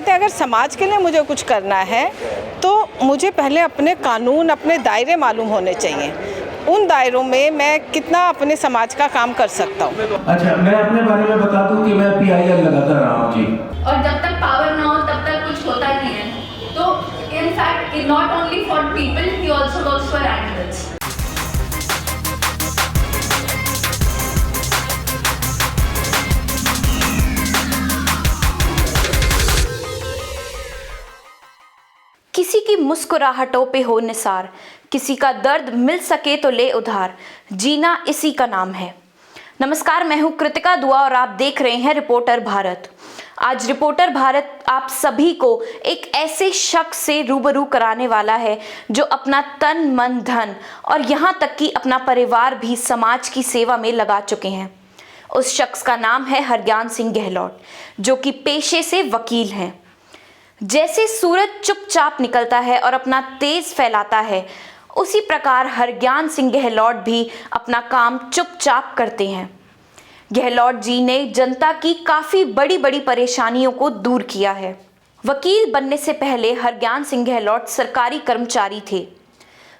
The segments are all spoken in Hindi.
कहते हैं अगर समाज के लिए मुझे कुछ करना है तो मुझे पहले अपने कानून, अपने दायरे मालूम होने चाहिए। उन दायरों में मैं कितना अपने समाज का काम कर सकता हूँ। अच्छा, मैं अपने बारे में बता दूं कि मैं PIL लगातार रहा हूँ जी। और जब तक पावर ना हो तब तक कुछ होता नहीं है। तो in fact not only for people, he also works for animals. किसी की मुस्कुराहटों पे हो निसार, किसी का दर्द मिल सके तो ले उधार, जीना इसी का नाम है। नमस्कार, मैं हूं कृतिका दुआ और आप देख रहे हैं रिपोर्टर भारत। आज रिपोर्टर भारत आप सभी को एक ऐसे शख्स से रूबरू कराने वाला है जो अपना तन मन धन और यहाँ तक कि अपना परिवार भी समाज की सेवा में लगा चुके हैं। उस शख्स का नाम है हरज्ञान सिंह गहलोत, जो कि पेशे से वकील हैं। जैसे सूरज चुपचाप निकलता है और अपना तेज फैलाता है, उसी प्रकार हरज्ञान सिंह गहलोत भी अपना काम चुपचाप करते हैं। गहलोत जी ने जनता की काफी बड़ी बड़ी परेशानियों को दूर किया है। वकील बनने से पहले हरज्ञान सिंह गहलोत सरकारी कर्मचारी थे।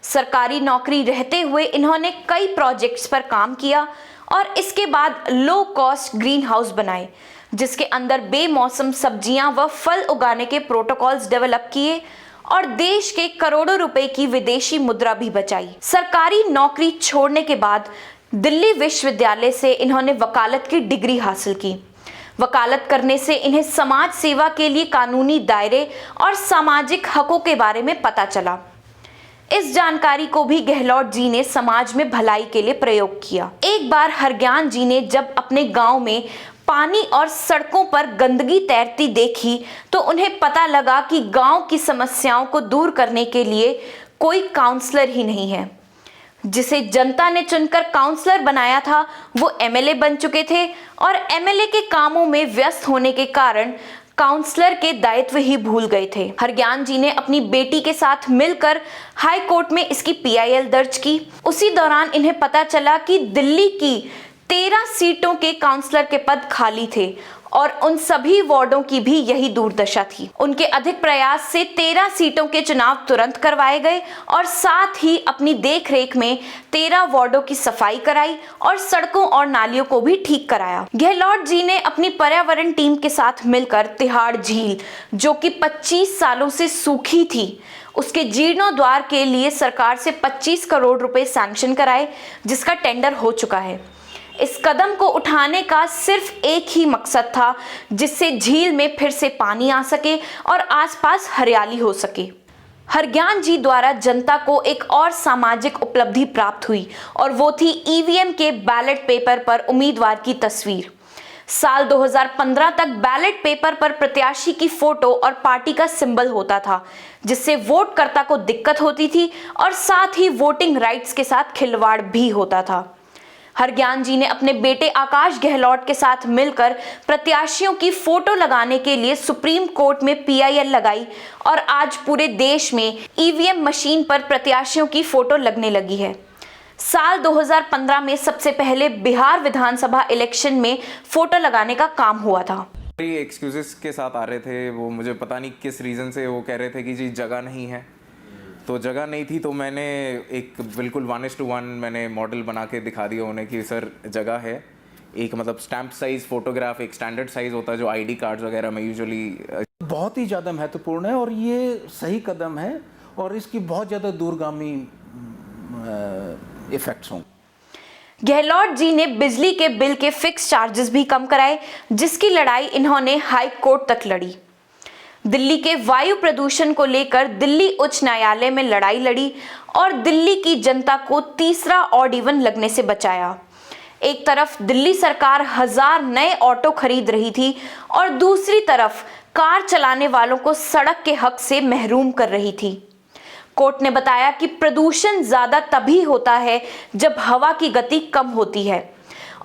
सरकारी नौकरी रहते हुए इन्होंने कई प्रोजेक्ट्स पर काम किया और इसके बाद लो कॉस्ट ग्रीन हाउस बनाए, जिसके अंदर बेमौसम सब्जियां व फल उगाने के प्रोटोकॉल्स डेवलप किए और देश के करोड़ों रुपए की विदेशी मुद्रा भी बचाई। सरकारी नौकरी छोड़ने के बाद दिल्ली विश्वविद्यालय से इन्होंने वकालत की डिग्री हासिल की। वकालत करने से इन्हें समाज सेवा के लिए कानूनी दायरे और सामाजिक हकों के बारे में पता चला। इस जानकारी को भी गहलोत जी ने समाज में भलाई के लिए प्रयोग किया। एक बार हरज्ञान जी ने जब अपने गांव में पानी और सड़कों पर गंदगी तैरती देखी तो उन्हें पता लगा कि गांव की समस्याओं को दूर करने के लिए कोई काउंसलर ही नहीं है। जिसे जनता ने चुनकर काउंसलर बनाया था वो MLA बन चुके थे और MLA के कामों में व्यस्त होने के कारण काउंसलर के दायित्व ही भूल गए थे। हरज्ञान जी ने अपनी बेटी के साथ मिलकर हाई कोर्ट में इसकी PIL दर्ज की। उसी दौरान इन्हें पता चला कि दिल्ली की 13 सीटों के काउंसलर के पद खाली थे और उन सभी वार्डों की भी यही दुर्दशा थी। उनके अधिक प्रयास से 13 सीटों के चुनाव तुरंत करवाए गए और साथ ही अपनी देखरेख में 13 वार्डों की सफाई कराई और सड़कों और नालियों को भी ठीक कराया। गहलोत जी ने अपनी पर्यावरण टीम के साथ मिलकर तिहाड़ झील, जो कि 25 सालों से सूखी थी, उसके जीर्णोद्धार के लिए सरकार से 25 करोड़ रुपए सैंक्शन कराए, जिसका टेंडर हो चुका है। इस कदम को उठाने का सिर्फ एक ही मकसद था, जिससे झील में फिर से पानी आ सके और आसपास हरियाली हो सके। हरज्ञान जी द्वारा जनता को एक और सामाजिक उपलब्धि प्राप्त हुई और वो थी EVM के बैलेट पेपर पर उम्मीदवार की तस्वीर। साल 2015 तक बैलेट पेपर पर प्रत्याशी की फोटो और पार्टी का सिंबल होता था, जिससे वोटकर्ता को दिक्कत होती थी और साथ ही वोटिंग राइट्स के साथ खिलवाड़ भी होता था। हरज्ञान जी ने अपने बेटे आकाश गहलोत के साथ मिलकर प्रत्याशियों की फोटो लगाने के लिए सुप्रीम कोर्ट में PIL लगाई और आज पूरे देश में EVM मशीन पर प्रत्याशियों की फोटो लगने लगी है। साल 2015 में सबसे पहले बिहार विधानसभा इलेक्शन में फोटो लगाने का काम हुआ था। एक्सक्यूजेस के साथ आ रहे थे वो, मुझे पता नहीं किस रीज़न से वो कह रहे थे कि जी जगह नहीं है। तो जगह नहीं थी तो मैंने एक बिल्कुल 1:1 मैंने मॉडल बना के दिखा दिया उन्हें कि सर जगह है। एक मतलब स्टैम्प साइज़ फ़ोटोग्राफ, एक स्टैंडर्ड साइज़ होता है जो ID कार्ड्स वगैरह में यूजुअली। बहुत ही ज़्यादा महत्वपूर्ण है और ये सही कदम है और इसकी बहुत ज़्यादा दूरगामी इफेक्ट्स होंगे। गहलोत जी ने बिजली के बिल के फिक्स चार्जेस भी कम कराए, जिसकी लड़ाई इन्होंने हाई कोर्ट तक लड़ी। दिल्ली के वायु प्रदूषण को लेकर दिल्ली उच्च न्यायालय में लड़ाई लड़ी और दिल्ली की जनता को तीसरा ऑड इवन लगने से बचाया। एक तरफ दिल्ली सरकार 1000 नए ऑटो खरीद रही थी और दूसरी तरफ कार चलाने वालों को सड़क के हक से महरूम कर रही थी। कोर्ट ने बताया कि प्रदूषण ज्यादा तभी होता है जब हवा की गति कम होती है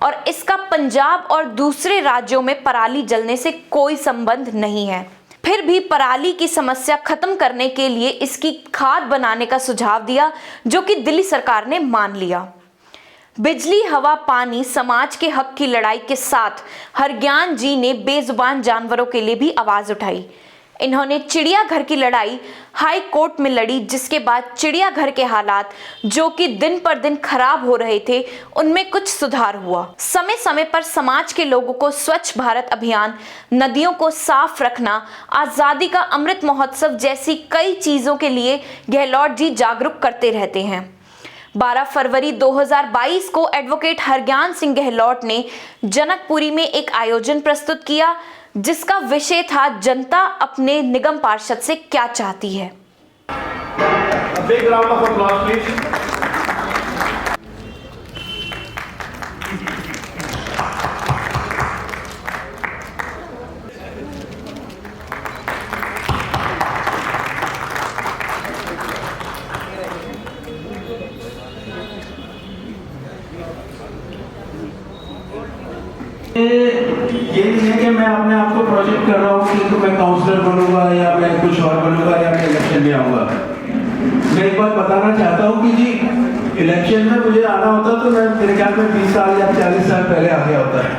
और इसका पंजाब और दूसरे राज्यों में पराली जलने से कोई संबंध नहीं है। फिर भी पराली की समस्या खत्म करने के लिए इसकी खाद बनाने का सुझाव दिया, जो कि दिल्ली सरकार ने मान लिया। बिजली, हवा, पानी, समाज के हक की लड़ाई के साथ हरज्ञान जी ने बेजुबान जानवरों के लिए भी आवाज उठाई। इन्होंने चिड़ियाघर की लड़ाई हाई कोर्ट में लड़ी, जिसके बाद चिड़ियाघर के हालात जो कि दिन पर दिन खराब हो रहे थे उनमें कुछ सुधार हुआ। समय समय पर समाज के लोगों को स्वच्छ भारत अभियान, नदियों को साफ रखना, आजादी का अमृत महोत्सव जैसी कई चीजों के लिए गहलोत जी जागरूक करते रहते हैं। 12 फरवरी 2022 को एडवोकेट हरज्ञान सिंह गहलोत ने जनकपुरी में एक आयोजन प्रस्तुत किया, जिसका विषय था जनता अपने निगम पार्षद से क्या चाहती है। A big round of applause, please. ये नहीं है कि मैं अपने आप को प्रोजेक्ट कर रहा हूँ कि तो मैं काउंसलर बनूंगा या मैं कुछ और बनूंगा या मैं इलेक्शन में आऊंगा। मैं एक बात बताना चाहता हूँ कि जी इलेक्शन में मुझे आना होता तो मैं मेरे ख्याल में 20 साल या 40 साल पहले आ गया होता है।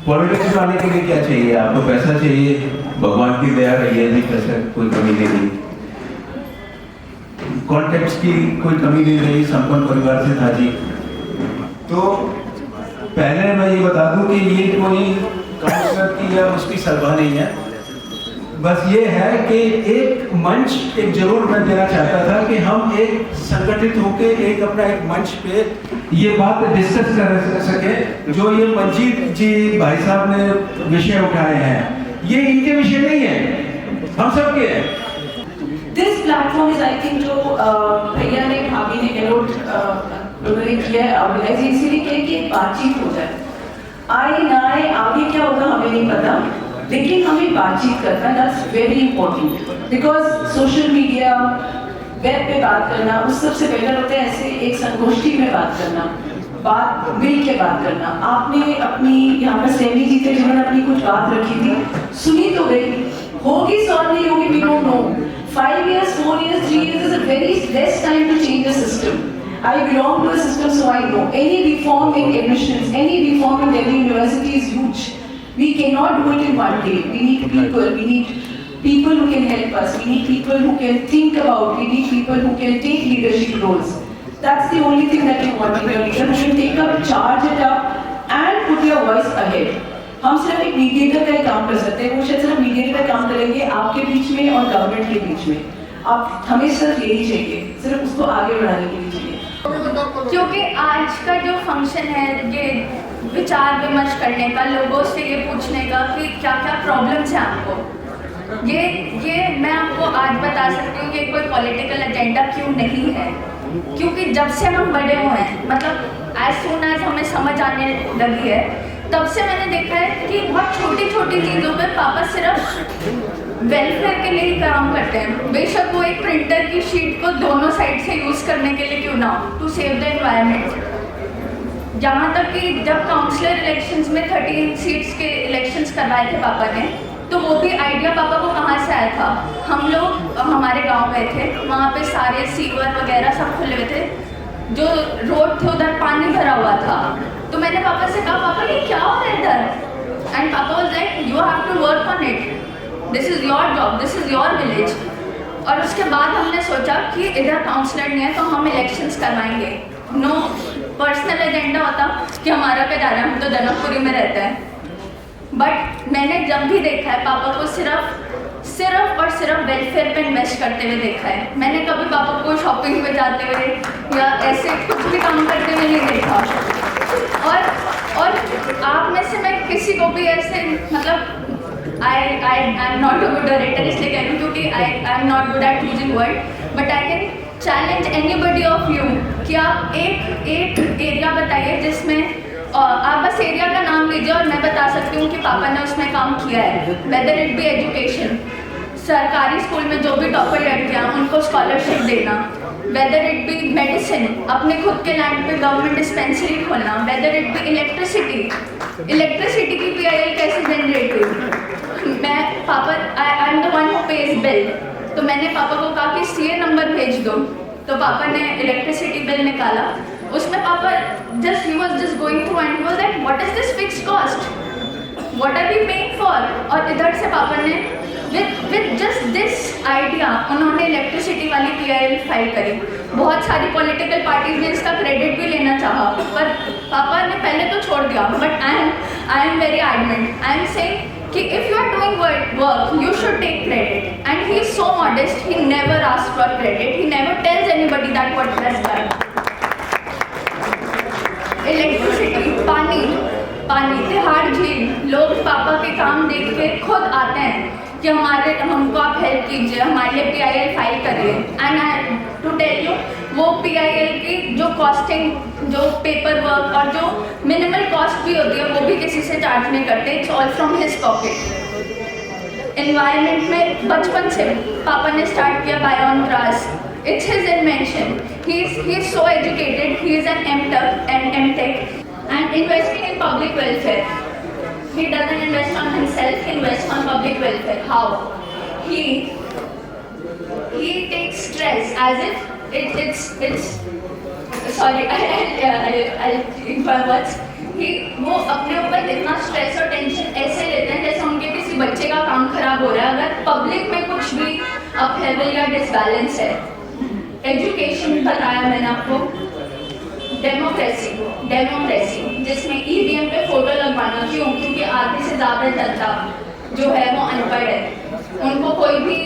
पॉलिटिक्स में आने के लिए क्या चाहिए? आपको पैसा चाहिए, भगवान की दया रही है जी, पैसा कोई कमी नहीं रही, कॉन्टेक्स्ट की कोई कमी नहीं रही, संपन्न परिवार से था जी। तो पहले मैं ये बता दूं कि ये कोई काउंसलर की या उसकी सलाह नहीं है, बस ये है कि एक मंच एक जरूर मैं देना चाहता था कि हम एक संगठित होकर एक अपना एक मंच पे ये बात डिस्कस कर सके। जो ये मंजीत जी भाई साहब ने विषय उठाए हैं, ये इनके विषय नहीं है, हम सबके हैं। This platform is I think जो भैया ने भाभी ने गहलोत उन्होंने किया ऑर्गेनाइज इसीलिए किया कि बातचीत हो जाए। आए ना आए आगे क्या होगा हमें नहीं पता, लेकिन हमें बातचीत करना that's very important. Because social media, web पे बात करना उस सबसे बेटर होता है ऐसे एक संगोष्ठी में बात करना, बात मिल के बात करना। आपने अपनी यहाँ पर सैनी जी थे जिन्होंने अपनी कुछ बात रखी थी, सुनी तो गई, होगी सॉल्व नहीं होगी we don't know. 5 years, 4 years, 3 years is a very less time to change the system. I belong to the system, so I know. Any reform in admissions, any reform in Delhi University is huge. We cannot do it in one day. We need people. We need people who can help us. We need people who can think about. We need people who can take leadership roles. That's the only thing that we want in a leader who can take up, charge it up, and put your voice ahead. हम सिर्फ एक मीडिएटर का ही काम कर सकते हैं, वो शायद सिर्फ मीडिएटर का काम करेंगे आपके बीच में और गवर्नमेंट के बीच में। आप हमें सिर्फ यही चाहिए, सिर्फ उसको आगे बढ़ाने के लिए चाहिए। क्योंकि आज का जो फंक्शन है ये विचार विमर्श करने का, लोगों से ये पूछने का कि क्या क्या प्रॉब्लम्स हैं आपको, ये मैं आपको आज बता सकती हूँ कि कोई पॉलिटिकल एजेंडा क्यों नहीं है। क्योंकि जब से हम बड़े हुए हैं, मतलब एज सून एज हमें समझ आने लगी है, तब से मैंने देखा है कि बहुत छोटी छोटी चीज़ों पे पापा सिर्फ वेलफेयर के लिए ही काम करते हैं। बेशक वो एक प्रिंटर की शीट को दोनों साइड से यूज़ करने के लिए क्यों ना हो, टू सेव द एनवायरनमेंट। यहाँ तक कि जब काउंसलर इलेक्शंस में 13 सीट्स के इलेक्शंस करवाए थे पापा ने, तो वो भी आइडिया पापा को कहाँ से आया था। हम लोग हमारे गाँव गए थे, वहाँ पे सारे सीवर वगैरह सब खुले हुए थे, जो रोड थे उधर पानी भरा हुआ था। तो मैंने पापा से कहा, पापा ये क्या हो रहा है इधर? एंड पापा was like, you have to work on it, this is your job, this is your village. और उसके बाद हमने सोचा कि इधर काउंसलर नहीं है तो हम इलेक्शंस करवाएंगे। नो पर्सनल एजेंडा होता कि हमारा क्या जा रहा है, हम तो जनकपुरी में रहते हैं। बट मैंने जब भी देखा है पापा को सिर्फ और सिर्फ वेलफेयर पे इन्वेस्ट करते हुए देखा है। मैंने कभी पापा को शॉपिंग पे जाते हुए या ऐसे कुछ भी काम करते हुए नहीं देखा। और आप में से मैं किसी को भी ऐसे, मतलब I am not a good director इसलिए कह रही हूँ क्योंकि I am not good at using word, but I can challenge anybody of you कि आप एक एरिया बताइए जिसमें आप बस एरिया का नाम लीजिए और मैं बता सकती हूँ कि पापा ने उसमें काम किया है। वेदर इट बी एजुकेशन, सरकारी स्कूल में जो भी टॉपर लड़कियाँ उनको स्कॉलरशिप देना, वेदर इट बी मेडिसिन, अपने खुद के लैंड पे गवर्नमेंट डिस्पेंसरी खोलना, वेदर इट बी इलेक्ट्रिसिटी की PIL कैसे जनरेट हुई। मैं पापा I am the one who page bill, तो मैंने पापा को कहा कि CA नंबर भेज दो, तो पापा ने इलेक्ट्रिसिटी बिल निकाला। उसमें पापा he was just going through and he was like, what is this fixed cost? What are we paying for? और इधर से पापा ने विद जस्ट दिस आइडिया उन्होंने इलेक्ट्रिसिटी वाली PIL फाइल करी। बहुत सारी पॉलिटिकल पार्टीज ने इसका क्रेडिट भी लेना चाहा, पर पापा ने पहले तो छोड़ दिया। But I am very adamant, I am saying कि if you are doing work you should take credit, and he is so modest, he never ask for credit, he never tells anybody that what he has done. Electricity, पानी, तिहाड़ झील, लोग पापा के काम देख के खुद आते हैं कि हमको आप हेल्प कीजिए, हमारे लिए PIL फाइल करिए। And I to tell you, वो PIL की जो कॉस्टिंग, जो पेपर वर्क और जो मिनिमल कॉस्ट भी होती है वो भी किसी से चार्ज नहीं करते, it's all from his pocket. Environment में बचपन से पापा ने स्टार्ट किया बायोन grass, it's his invention. He's so educated. He is an M.Tech and investing in public welfare. He doesn't invest on himself. He invests on public welfare. How? He takes stress as if it's sorry. I'll think my words. वो अपने ऊपर इतना स्ट्रेस और टेंशन ऐसे लेते हैं जैसे उनके किसी बच्चे का काम खराब हो रहा है। अगर पब्लिक में कुछ भी अपहेवल या डिसबैलेंस है, एजुकेशन बताया मैंने आपको, डेमोक्रेसी जिसमें EVM पे फोटो लगवाना, क्यों? क्योंकि आधे से ज़्यादा जनता जो है वो अनपढ़ है, उनको कोई भी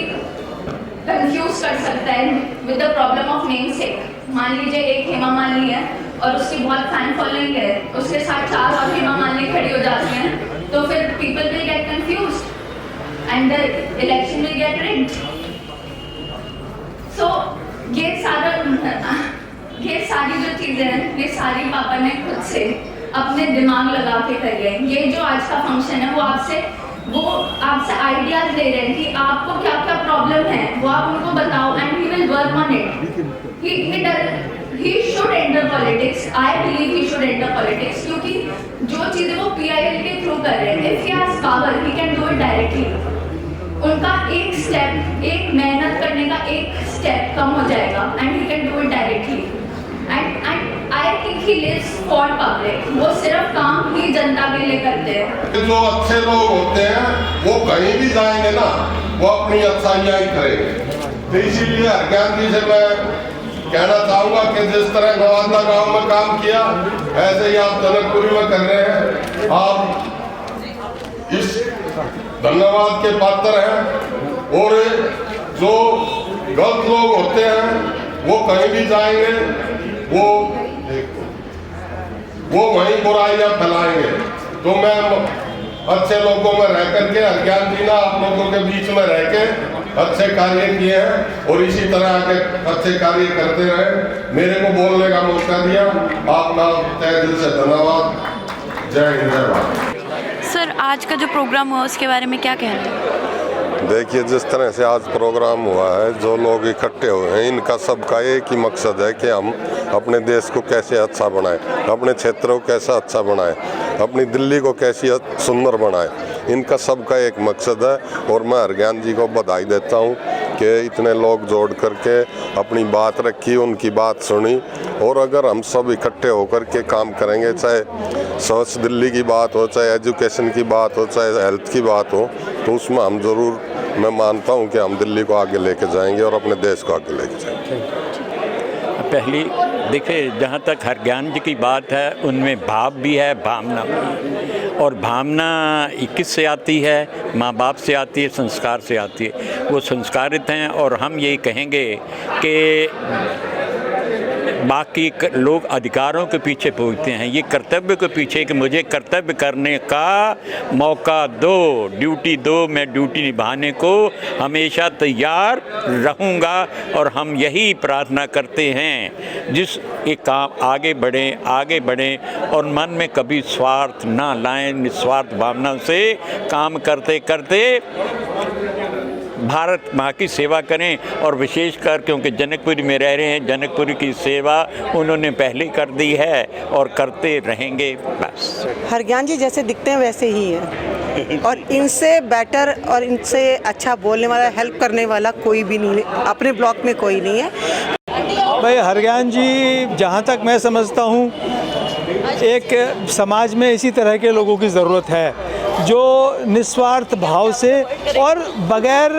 कंफ्यूज कर सकता है with the problem of name सेक। मान लीजिए एक हेमा मालिनी है और उसकी बहुत फैन फॉलोइंग है, उसके साथ 4 और हेमा मालिनी खड़ी हो जाती हैं, तो फिर people will get confused and the election will get rigged. So ये सारी जो चीज़ें हैं, ये सारी पापा ने खुद से अपने दिमाग लगा के करी है। ये जो आज का फंक्शन है वो आपसे आइडियाज ले रहे हैं कि आपको क्या क्या प्रॉब्लम है, वो आप उनको बताओ and he will work on it. He should enter politics. I believe he should enter politics क्योंकि जो चीज़ें वो PIL के थ्रू कर रहे हैं, if he has power, he can do it directly. उनका एक स्टेप, एक मेहनत करने का एक स्टेप कम हो जाएगा and he can do it directly. And I think he lives for public. वो सिर्फ काम ही जनता के लिए करते हैं। जो अच्छे लोग होते हैं वो कहीं भी जाएंगे ना, वो अपनी अच्छाइयाँ ही करेंगे। तो इसीलिए हरज्ञान जी से मैं कहना चाहूँगा कि जिस तरह नवादा गांव में काम किया, ऐसे ही आप जनकपुरी में कर रहे हैं। आप इस धन्यवाद के पात्र हैं। और जो गलत लोग होते हैं वो कहीं भी जाएंगे, वो वहीं बुराइयां फैलाएंगे। तो मैं अच्छे लोगों में रह करके, अज्ञान जी ना आप लोगों के बीच में रह के अच्छे कार्य किए हैं और इसी तरह आके अच्छे कार्य करते रहे। मेरे को बोलने का मौका दिया, आपका तहे दिल से धन्यवाद। जय हिंद, जय भारत। सर, आज का जो प्रोग्राम हुआ उसके बारे में क्या कहना है? देखिए, जिस तरह से आज प्रोग्राम हुआ है, जो लोग इकट्ठे हुए हैं, इनका सबका एक ही मकसद है कि हम अपने देश को कैसे अच्छा बनाएं, अपने क्षेत्र को कैसा अच्छा बनाएं, अपनी दिल्ली को कैसी सुंदर बनाएं। इनका सबका एक मकसद है और मैं हरज्ञान जी को बधाई देता हूं कि इतने लोग जोड़ करके अपनी बात रखी, उनकी बात सुनी। और अगर हम सब इकट्ठे होकर के काम करेंगे, चाहे स्वच्छ दिल्ली की बात हो, चाहे एजुकेशन की बात हो, चाहे हेल्थ की बात हो, तो उसमें हम ज़रूर, मैं मानता हूं कि हम दिल्ली को आगे लेके जाएंगे और अपने देश को आगे लेके जाएंगे। पहली देखिए, जहाँ तक हरज्ञान जी की बात है, उनमें भाव भी है, भावना भी है। और भावना किससे आती है? माँ बाप से आती है, संस्कार से आती है। वो संस्कारित हैं और हम यही कहेंगे कि बाकी लोग अधिकारों के पीछे पहुँचते हैं, ये कर्तव्य के पीछे कि मुझे कर्तव्य करने का मौका दो, ड्यूटी दो, मैं ड्यूटी निभाने को हमेशा तैयार रहूँगा। और हम यही प्रार्थना करते हैं जिस एक काम आगे बढ़ें और मन में कभी स्वार्थ ना लाएं, निस्वार्थ भावना से काम करते करते भारत माँ की सेवा करें। और विशेषकर क्योंकि जनकपुरी में रह रहे हैं, जनकपुरी की सेवा उन्होंने पहले कर दी है और करते रहेंगे। बस हरज्ञान जी जैसे दिखते हैं वैसे ही हैं और इनसे बेटर और इनसे अच्छा बोलने वाला, हेल्प करने वाला कोई भी नहीं है, अपने ब्लॉक में कोई नहीं है। भाई हरज्ञान जी, जहाँ तक मैं समझता हूँ, एक समाज में इसी तरह के लोगों की ज़रूरत है जो निस्वार्थ भाव से और बगैर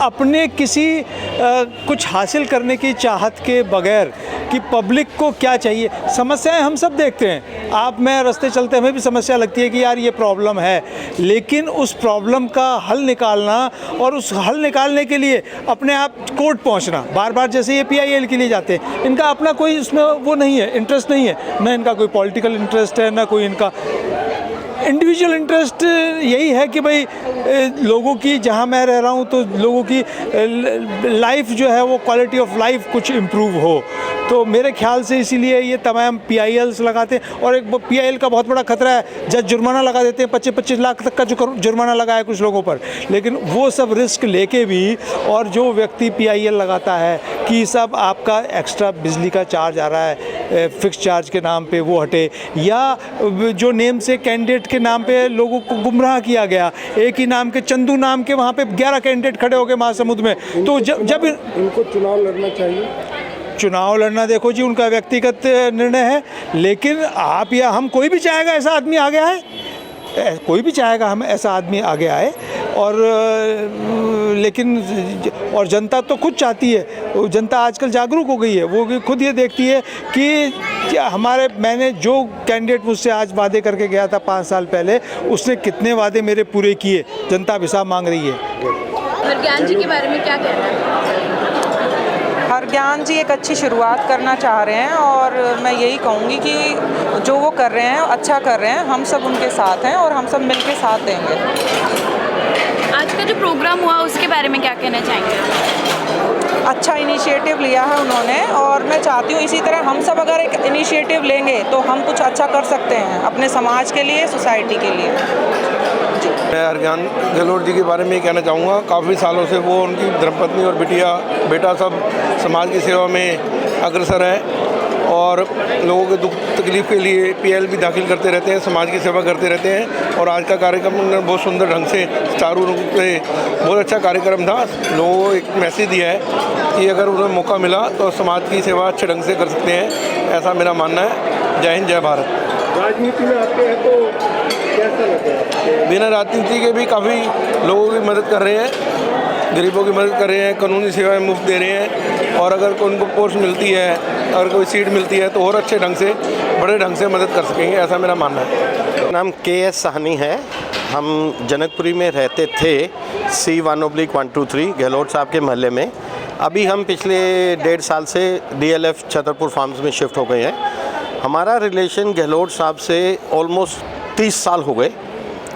अपने किसी कुछ हासिल करने की चाहत के बगैर कि पब्लिक को क्या चाहिए। समस्याएं हम सब देखते हैं, आप मैं रास्ते चलते हमें भी समस्या लगती है कि यार ये प्रॉब्लम है, लेकिन उस प्रॉब्लम का हल निकालना और उस हल निकालने के लिए अपने आप कोर्ट पहुंचना, बार बार जैसे ये PIL के लिए जाते हैं, इनका अपना कोई उसमें वो नहीं है, इंटरेस्ट नहीं है, ना इनका कोई पॉलिटिकल इंटरेस्ट है, ना कोई इनका इंडिविजुअल इंटरेस्ट। यही है कि भाई लोगों की, जहाँ मैं रह रहा हूँ तो लोगों की लाइफ जो है वो क्वालिटी ऑफ लाइफ कुछ इम्प्रूव हो, तो मेरे ख्याल से इसीलिए ये तमाम PILs लगाते हैं। और एक PIL का बहुत बड़ा खतरा है, जज जुर्माना लगा देते हैं, 25-25 लाख तक का जो जुर्माना लगा है कुछ लोगों पर, लेकिन वो सब रिस्क लेके भी, और जो व्यक्ति PIL लगाता है कि सब आपका एक्स्ट्रा बिजली का चार्ज आ रहा है फिक्स चार्ज के नाम पे वो हटे, या जो नेम से कैंडिडेट के नाम पे लोगों को गुमराह किया गया, एक ही नाम के चंदू नाम के वहाँ पे 11 कैंडिडेट खड़े हो गए महासमुंद में, तो जब इनको चुनाव लड़ना चाहिए। चुनाव लड़ना देखो जी उनका व्यक्तिगत निर्णय है, लेकिन आप या हम, कोई भी चाहेगा ऐसा आदमी आगे आए, कोई भी चाहेगा हम ऐसा आदमी आगे आए, और लेकिन और जनता तो खुद चाहती है, जनता आजकल जागरूक हो गई है, वो भी खुद ये देखती है कि हमारे, मैंने जो कैंडिडेट मुझसे आज वादे करके गया था 5 साल पहले, उसने कितने वादे मेरे पूरे किए, जनता अब हिसाब मांग रही है। हरज्ञान जी के बारे में क्या कहना है? हरज्ञान जी एक अच्छी शुरुआत करना चाह रहे हैं, और मैं यही कहूँगी कि जो वो कर रहे हैं अच्छा कर रहे हैं, हम सब उनके साथ हैं और हम सब मिल के साथ देंगे। आज का जो प्रोग्राम हुआ उसके बारे में क्या कहना चाहेंगे? अच्छा इनिशिएटिव लिया है उन्होंने, और मैं चाहती हूँ इसी तरह हम सब अगर एक इनिशिएटिव लेंगे तो हम कुछ अच्छा कर सकते हैं अपने समाज के लिए, सोसाइटी के लिए। मैं हरज्ञान गहलोत जी के बारे में ये कहना चाहूँगा, काफ़ी सालों से वो, उनकी धर्मपत्नी और बेटा सब समाज की सेवा में अग्रसर है, और लोगों के दुख तकलीफ़ के लिए PIL भी दाखिल करते रहते हैं, समाज की सेवा करते रहते हैं। और आज का कार्यक्रम उन्होंने बहुत सुंदर ढंग से, चारों रूप से बहुत अच्छा कार्यक्रम था। लोगों को एक मैसेज दिया है कि अगर उन्हें मौका मिला तो समाज की सेवा अच्छे ढंग से कर सकते हैं, ऐसा मेरा मानना है। जय हिंद, जय भारत। राजनीति में आते हैं तो कैसा लगता है? बिना राजनीति के भी काफ़ी लोगों की मदद कर रहे हैं, गरीबों की मदद कर रहे हैं, कानूनी सेवाएं मुफ्त दे रहे हैं, और अगर उनको पोस्ट मिलती है, अगर कोई सीट मिलती है तो और अच्छे ढंग से, बड़े ढंग से मदद कर सकेंगे, ऐसा मेरा मानना है। नाम KS साहनी है, हम जनकपुरी में रहते थे, C1/123 गहलोत साहब के मोहल्ले में। अभी हम पिछले 1.5 साल से DLF छतरपुर फार्म्स में शिफ्ट हो गए हैं। हमारा रिलेशन गहलोत साहब से ऑलमोस्ट 30 साल हो गए।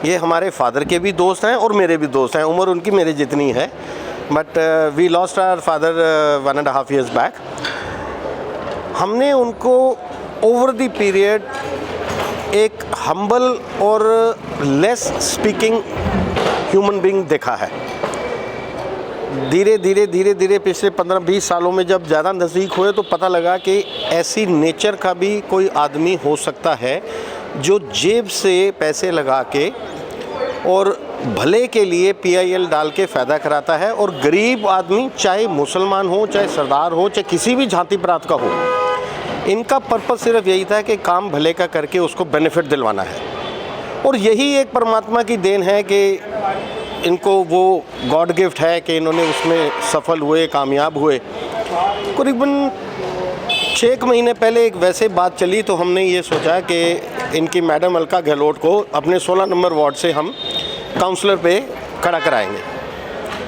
ये हमारे फादर के भी दोस्त हैं और मेरे भी दोस्त हैं, उम्र उनकी मेरे जितनी है, but we lost our father 1.5 years back. हमने उनको ओवर द पीरियड एक हम्बल और लेस स्पीकिंग ह्यूमन बीइंग देखा है। धीरे धीरे पिछले 15-20 सालों में जब ज़्यादा नज़दीक हुए तो पता लगा कि ऐसी नेचर का भी कोई आदमी हो सकता है जो जेब से पैसे लगा के और भले के लिए PIL डाल के फ़ायदा कराता है, और गरीब आदमी, चाहे मुसलमान हो, चाहे सरदार हो, चाहे किसी भी जाति प्रांत का हो, इनका पर्पस सिर्फ यही था कि काम भले का करके उसको बेनिफिट दिलवाना है। और यही एक परमात्मा की देन है कि इनको वो गॉड गिफ्ट है कि इन्होंने उसमें सफल हुए, कामयाब हुए। करीबन 6 महीने पहले एक वैसे बात चली तो हमने ये सोचा कि इनकी मैडम अलका गहलोत को अपने 16 नंबर वार्ड से हम काउंसलर पे खड़ा कराएंगे।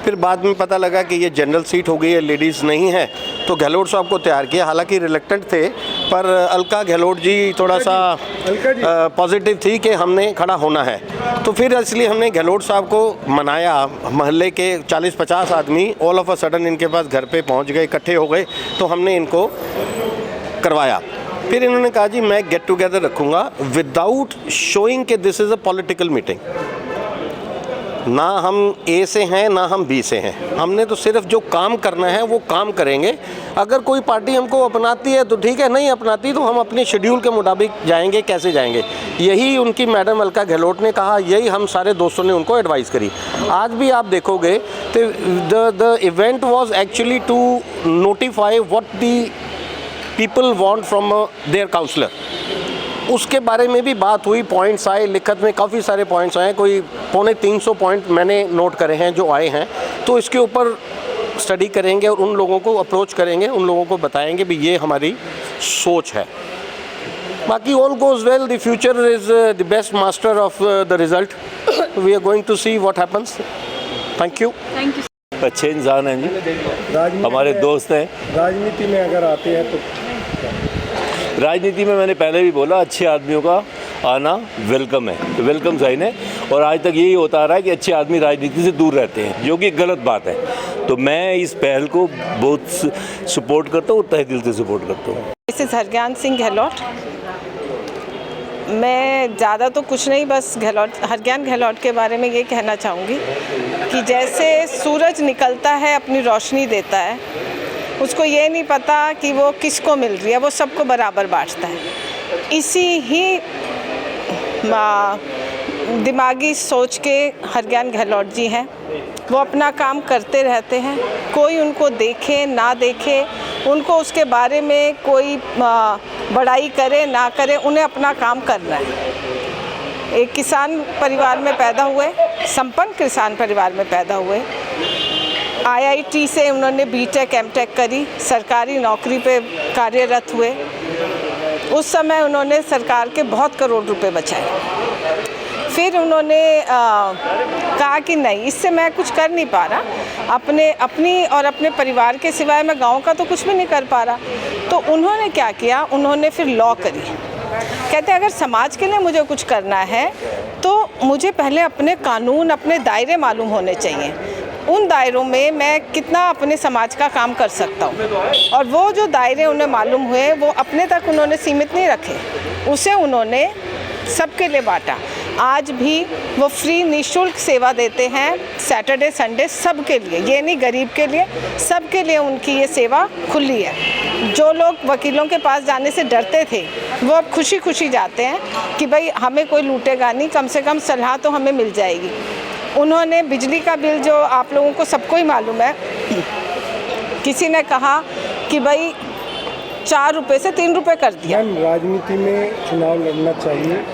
फिर बाद में पता लगा कि ये जनरल सीट हो गई है, लेडीज़ नहीं है, तो गहलोत साहब को तैयार किया। हालांकि रिलेक्टेंट थे, पर अलका गहलोत जी थोड़ा सा पॉजिटिव थी कि हमने खड़ा होना है, तो फिर इसलिए हमने गहलोत साहब को मनाया। मोहल्ले के 40-50 आदमी ऑल ऑफ अ सडन इनके पास घर पे पहुंच गए, इकट्ठे हो गए, तो हमने इनको करवाया। फिर इन्होंने कहा जी मैं गेट टुगेदर रखूँगा विदाउट शोइंग कि this is a political meeting. ना हम A से हैं ना हम B से हैं, हमने तो सिर्फ जो काम करना है वो काम करेंगे। अगर कोई पार्टी हमको अपनाती है तो ठीक है, नहीं अपनाती तो हम अपने शेड्यूल के मुताबिक जाएंगे। कैसे जाएंगे, यही उनकी मैडम अलका गहलोत ने कहा, यही हम सारे दोस्तों ने उनको एडवाइस करी। आज भी आप देखोगे तो the event was actually to notify what the people want from their counsellor. उसके बारे में भी बात हुई, पॉइंट्स आए, लिखत में काफ़ी सारे पॉइंट्स आए, कोई 350 पॉइंट मैंने नोट करे हैं जो आए हैं। तो इसके ऊपर स्टडी करेंगे और उन लोगों को अप्रोच करेंगे, उन लोगों को बताएंगे भी ये हमारी सोच है। बाकी all goes well, the future is the best master of the result. We are going to see what happens. Thank you. अच्छे इंसान हैं जी, हमारे दोस्त हैं। राजनीति में अगर आते हैं तो राजनीति में मैंने पहले भी बोला, अच्छे आदमियों का आना वेलकम है, तो वेलकम साइन है। और आज तक यही होता आ रहा है कि अच्छे आदमी राजनीति से दूर रहते हैं, जो कि गलत बात है। तो मैं इस पहल को बहुत सपोर्ट करता हूँ, तहे दिल से सपोर्ट करता हूँ। मिसेस हरज्ञान सिंह गहलोत। मैं ज़्यादा तो कुछ नहीं, बस हरज्ञान गहलोत के बारे में ये कहना चाहूँगी कि जैसे सूरज निकलता है, अपनी रोशनी देता है, उसको ये नहीं पता कि वो किसको मिल रही है, वो सबको बराबर बांटता है। इसी ही दिमागी सोच के हरज्ञान गहलोत जी हैं। वो अपना काम करते रहते हैं, कोई उनको देखे ना देखे, उनको उसके बारे में कोई बड़ाई करे ना करे, उन्हें अपना काम करना है। एक किसान परिवार में पैदा हुए, संपन्न किसान परिवार में पैदा हुए। IIT से उन्होंने BTech MTech करी, सरकारी नौकरी पे कार्यरत हुए। उस समय उन्होंने सरकार के बहुत करोड़ रुपए बचाए। फिर उन्होंने कहा कि नहीं, इससे मैं कुछ कर नहीं पा रहा, अपनी और अपने परिवार के सिवाय मैं गांव का तो कुछ भी नहीं कर पा रहा। तो उन्होंने क्या किया, उन्होंने फिर लॉ करी। कहते अगर समाज के लिए मुझे कुछ करना है तो मुझे पहले अपने कानून, अपने दायरे मालूम होने चाहिए। उन दायरों में मैं कितना अपने समाज का काम कर सकता हूँ। और वो जो दायरे उन्हें मालूम हुए, वो अपने तक उन्होंने सीमित नहीं रखे, उसे उन्होंने सबके लिए बांटा। आज भी वो फ्री निःशुल्क सेवा देते हैं, सैटरडे संडे सबके लिए, ये नहीं गरीब के लिए, सबके लिए उनकी ये सेवा खुली है। जो लोग वकीलों के पास जाने से डरते थे, वो अब खुशी खुशी जाते हैं कि भाई हमें कोई लूटेगा नहीं, कम से कम सलाह तो हमें मिल जाएगी। उन्होंने बिजली का बिल, जो आप लोगों को सबको ही मालूम है, किसी ने कहा कि भाई 4 रुपये से 3 रुपये कर दिया। राजनीति में चुनाव लड़ना चाहिए।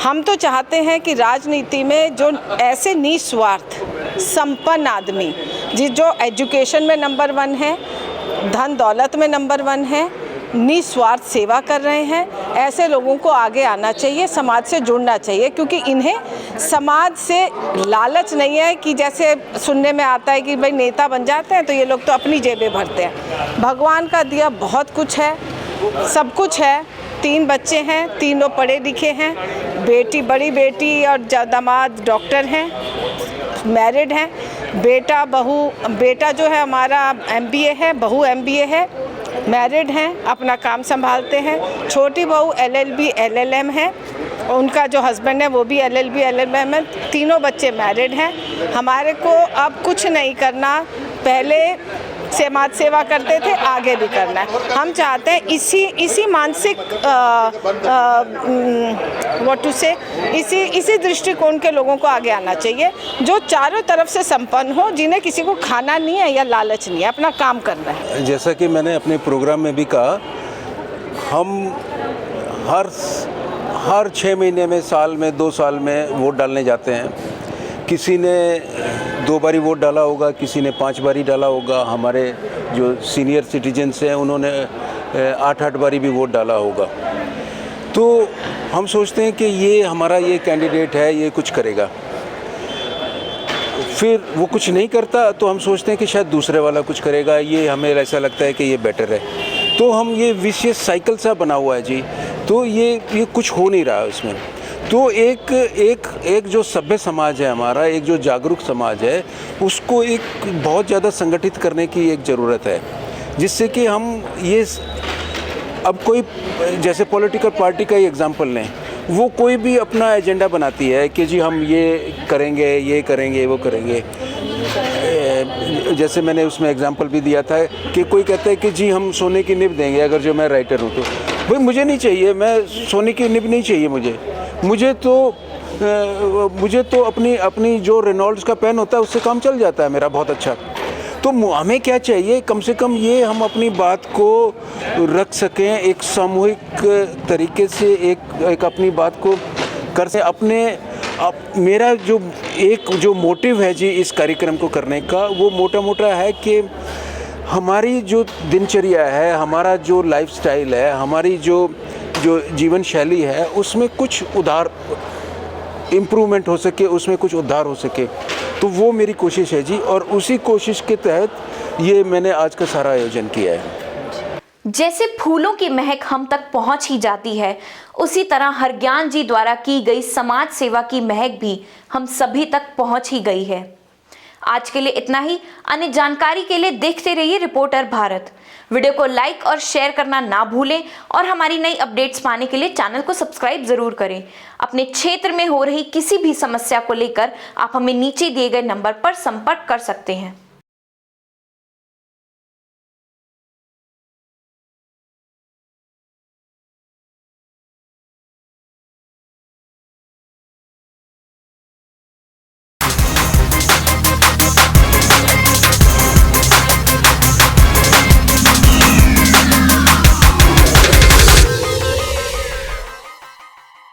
हम तो चाहते हैं कि राजनीति में जो ऐसे निस्वार्थ संपन्न आदमी, जो एजुकेशन में नंबर 1 है, धन दौलत में नंबर 1 है, निस्वार्थ सेवा कर रहे हैं, ऐसे लोगों को आगे आना चाहिए, समाज से जुड़ना चाहिए। क्योंकि इन्हें समाज से लालच नहीं है कि जैसे सुनने में आता है कि भाई नेता बन जाते हैं तो ये लोग तो अपनी जेबें भरते हैं। भगवान का दिया बहुत कुछ है, सब कुछ है। 3 बच्चे हैं, तीनों पढ़े लिखे हैं, बेटी, बड़ी बेटी और दामाद डॉक्टर हैं, मैरिड हैं। बेटा जो है हमारा MBA है, बहू MBA है, मैरिड हैं, अपना काम संभालते हैं। छोटी बहू LLB LLM है, उनका जो हस्बैंड है वो भी LLB LLM है। तीनों बच्चे मैरिड हैं। हमारे को अब कुछ नहीं करना, पहले समाज सेवा करते थे, आगे भी करना है। हम चाहते हैं इसी मानसिक इसी दृष्टिकोण के लोगों को आगे आना चाहिए, जो चारों तरफ से संपन्न हो, जिन्हें किसी को खाना नहीं है या लालच नहीं है, अपना काम करना है। जैसा कि मैंने अपने प्रोग्राम में भी कहा, हम हर 6 महीने में, साल में, 2 साल में वोट डालने जाते हैं। किसी ने 2 बारी वोट डाला होगा, किसी ने 5 बारी डाला होगा। हमारे जो सीनियर सिटीजन्स हैं उन्होंने 8-8 बारी भी वोट डाला होगा। तो हम सोचते हैं कि ये हमारा ये कैंडिडेट है, ये कुछ करेगा। फिर वो कुछ नहीं करता तो हम सोचते हैं कि शायद दूसरे वाला कुछ करेगा, ये हमें ऐसा लगता है कि ये बेटर है। तो हम ये विशियस साइकिल सा बना हुआ है जी। तो ये कुछ हो नहीं रहा है उसमें। तो एक जो सभ्य समाज है हमारा, एक जो जागरूक समाज है, उसको एक बहुत ज़्यादा संगठित करने की एक ज़रूरत है, जिससे कि हम ये अब कोई जैसे पॉलिटिकल पार्टी का ही एग्जांपल लें, वो कोई भी अपना एजेंडा बनाती है कि जी हम ये करेंगे वो करेंगे। जैसे मैंने उसमें एग्जांपल भी दिया था कि कोई कहता है कि जी हम सोने की निब देंगे अगर जो मैं राइटर हूँ तो। भाई मुझे नहीं चाहिए, मैं सोने की निब नहीं चाहिए मुझे तो अपनी जो रेनॉल्ड्स का पेन होता है उससे काम चल जाता है मेरा बहुत अच्छा। तो हमें क्या चाहिए, कम से कम ये हम अपनी बात को रख सकें, एक सामूहिक तरीके से एक अपनी बात को कर सकें। मेरा जो मोटिव है जी इस कार्यक्रम को करने का, वो मोटा है कि हमारी जो दिनचर्या है, हमारा जो लाइफस्टाइल है, हमारी जो जीवन शैली है, उसमें कुछ इम्प्रूवमेंट हो सके, उसमें कुछ उद्धार हो सके। तो वो मेरी कोशिश है जी, और उसी कोशिश के तहत ये मैंने आज का सारा आयोजन किया है। जैसे फूलों की महक हम तक पहुंच ही जाती है, उसी तरह हरज्ञान जी द्वारा की गई समाज सेवा की महक भी हम सभी तक पहुंच ही गई है। आज के लिए इतना ही। अन्य जानकारी के लिए देखते रहिए रिपोर्टर भारत। वीडियो को लाइक और शेयर करना ना भूलें और हमारी नई अपडेट्स पाने के लिए चैनल को सब्सक्राइब जरूर करें। अपने क्षेत्र में हो रही किसी भी समस्या को लेकर आप हमें नीचे दिए गए नंबर पर संपर्क कर सकते हैं।